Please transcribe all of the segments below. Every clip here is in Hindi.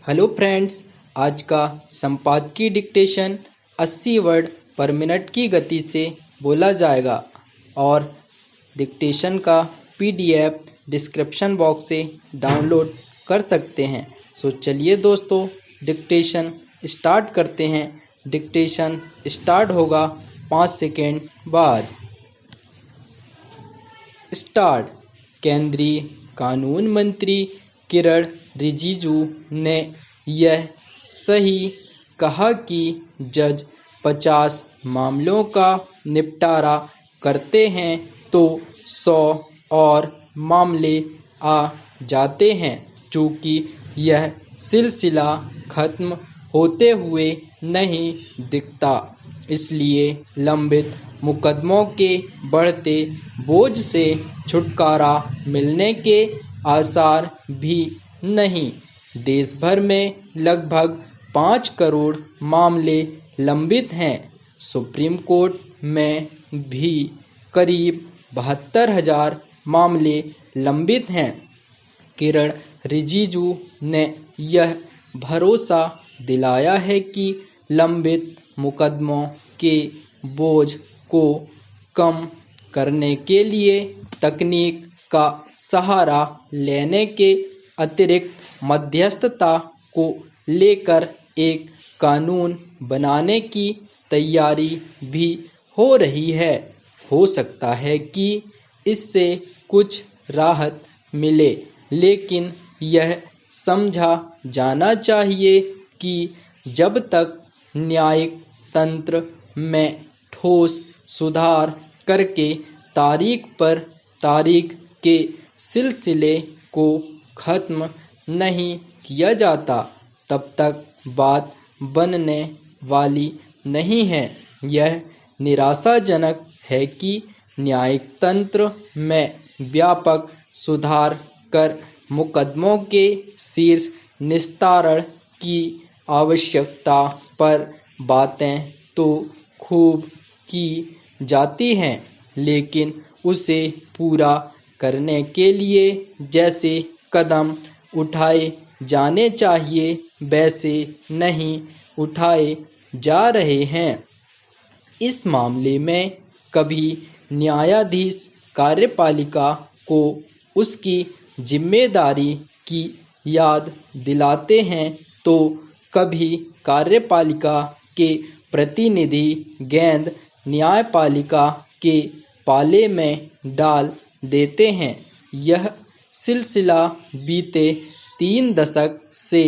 हेलो फ्रेंड्स, आज का संपादकीय डिक्टेशन 80 वर्ड पर मिनट की गति से बोला जाएगा और डिक्टेशन का पीडीएफ डिस्क्रिप्शन बॉक्स से डाउनलोड कर सकते हैं। सो चलिए दोस्तों, डिक्टेशन स्टार्ट करते हैं। डिक्टेशन स्टार्ट होगा 5 सेकेंड बाद। स्टार्ट। केंद्रीय कानून मंत्री किरण रिजिजू ने यह सही कहा कि जज 50 मामलों का निपटारा करते हैं तो 100 और मामले आ जाते हैं। चूँकि यह सिलसिला खत्म होते हुए नहीं दिखता, इसलिए लंबित मुकदमों के बढ़ते बोझ से छुटकारा मिलने के आसार भी नहीं। देश भर में लगभग 5 करोड़ मामले लंबित हैं। सुप्रीम कोर्ट में भी करीब 72,000 मामले लंबित हैं। किरण रिजिजू ने यह भरोसा दिलाया है कि लंबित मुकदमों के बोझ को कम करने के लिए तकनीक का सहारा लेने के अतिरिक्त मध्यस्थता को लेकर एक कानून बनाने की तैयारी भी हो रही है। हो सकता है कि इससे कुछ राहत मिले, लेकिन यह समझा जाना चाहिए कि जब तक न्यायिक तंत्र में ठोस सुधार करके तारीख पर तारीख के सिलसिले को खत्म नहीं किया जाता, तब तक बात बनने वाली नहीं है। यह निराशाजनक है कि न्यायिक तंत्र में व्यापक सुधार कर मुकदमों के शीर्ष निस्तारण की आवश्यकता पर बातें तो खूब की जाती हैं, लेकिन उसे पूरा करने के लिए जैसे कदम उठाए जाने चाहिए वैसे नहीं उठाए जा रहे हैं। इस मामले में कभी न्यायाधीश कार्यपालिका को उसकी जिम्मेदारी की याद दिलाते हैं, तो कभी कार्यपालिका के प्रतिनिधि गेंद न्यायपालिका के पाले में डाल देते हैं। यह सिलसिला बीते 3 दशक से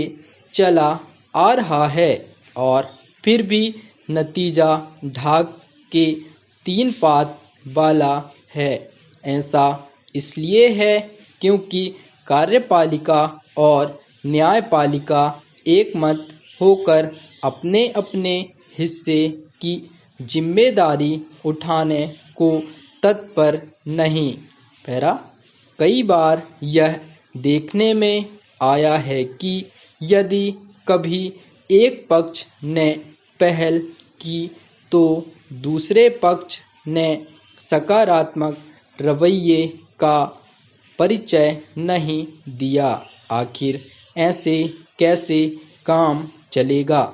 चला आ रहा है और फिर भी नतीजा ढाक के 3 पात वाला है। ऐसा इसलिए है क्योंकि कार्यपालिका और न्यायपालिका एकमत होकर अपने अपने हिस्से की जिम्मेदारी उठाने को तत्पर नहीं। कई बार यह देखने में आया है कि यदि कभी एक पक्ष ने पहल की तो दूसरे पक्ष ने सकारात्मक रवैये का परिचय नहीं दिया। आखिर ऐसे कैसे काम चलेगा?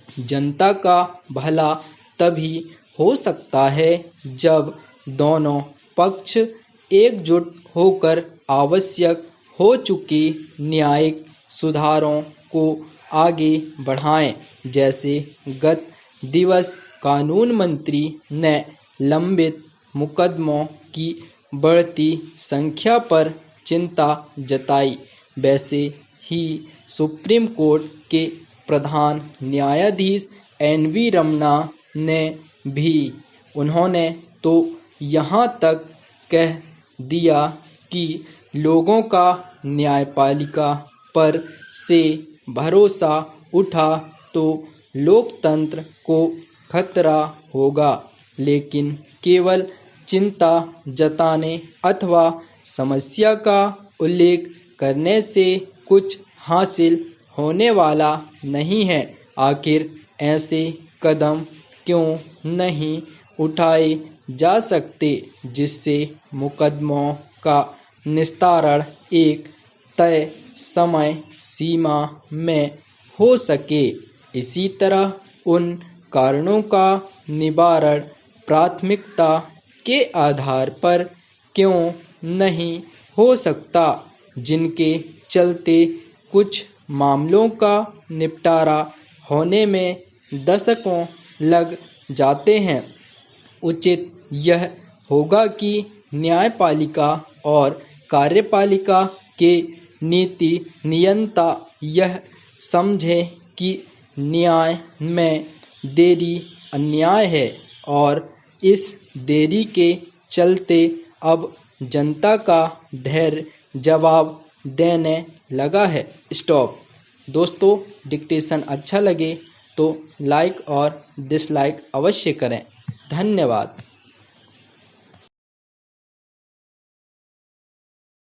जनता का भला तभी हो सकता है जब दोनों पक्ष एकजुट होकर आवश्यक हो चुके न्यायिक सुधारों को आगे बढ़ाएं। जैसे गत दिवस कानून मंत्री ने लंबित मुकदमों की बढ़ती संख्या पर चिंता जताई, वैसे ही सुप्रीम कोर्ट के प्रधान न्यायाधीश NV रमन्ना ने भी। उन्होंने तो यहाँ तक कह दिया कि लोगों का न्यायपालिका पर से भरोसा उठा तो लोकतंत्र को खतरा होगा। लेकिन केवल चिंता जताने अथवा समस्या का उल्लेख करने से कुछ हासिल होने वाला नहीं है। आखिर ऐसे कदम क्यों नहीं उठाए जा सकते जिससे मुकदमों का निस्तारण एक तय समय सीमा में हो सके। इसी तरह उन कारणों का निवारण प्राथमिकता के आधार पर क्यों नहीं हो सकता, जिनके चलते कुछ मामलों का निपटारा होने में दशकों लग जाते हैं। उचित यह होगा कि न्यायपालिका और कार्यपालिका के नीति नियंता यह समझें कि न्याय में देरी अन्याय है और इस देरी के चलते अब जनता का धैर्य जवाब देने लगा है। स्टॉप। दोस्तों, डिक्टेशन अच्छा लगे तो लाइक और डिसलाइक अवश्य करें। धन्यवाद।